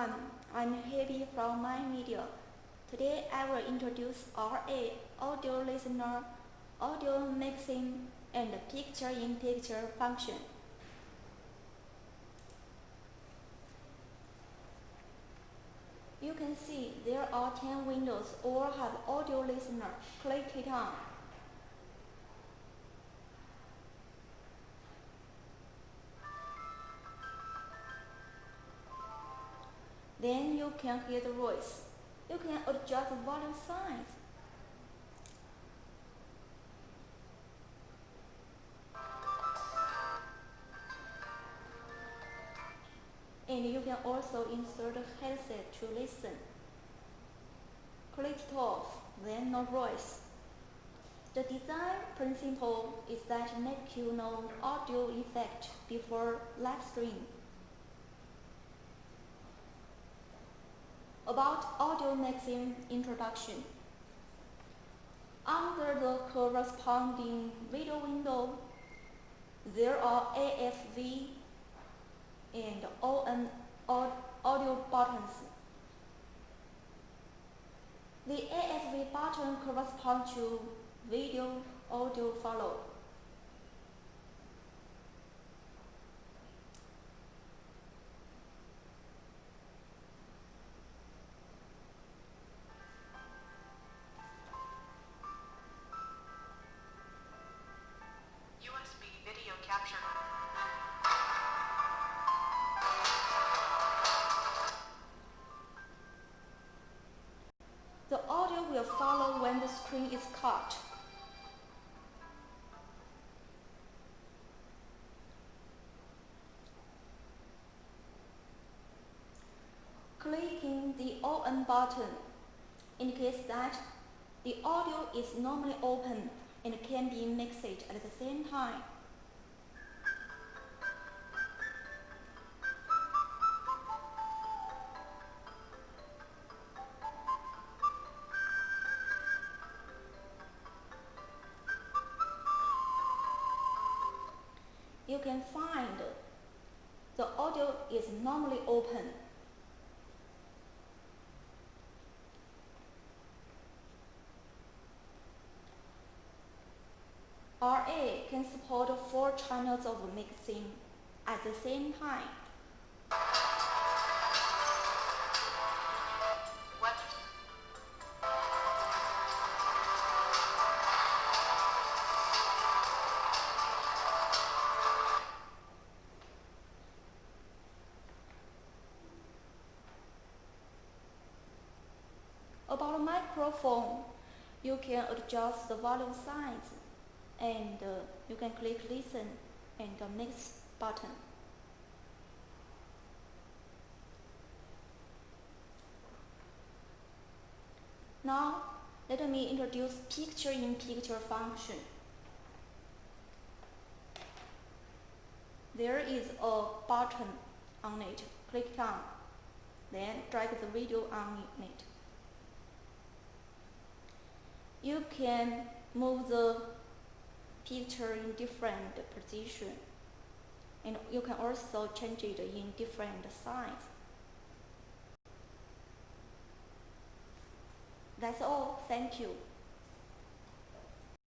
everyone, I'm Heidi from My Media. Today I will introduce RA, audio listener, audio mixing, and picture-in-picture function. You can see there are 10 windows all have audio listener. Click it on. Then you can hear the voice. You can adjust the volume size. And you can also insert a headset to listen. Click it off, then no voice. The design principle is that make you know audio effect before live stream. About audio mixing introduction. Under the corresponding video window, there are AFV and ON audio buttons. The AFV button corresponds to video, audio follow. USB video capture. The audio will follow when the screen is cut. Clicking the ON button indicates that the audio is normally open and can be mixed at the same time. You can find the audio is normally open. RA can support 4 channels of mixing at the same time. What? About the microphone, you can adjust the volume size and you can click listen and the mix button. Now, let me introduce picture-in-picture function. There is a button on it. Click on, then drag the video on it. You can move the picture in different position, and you can also change it in different size. That's all. Thank you.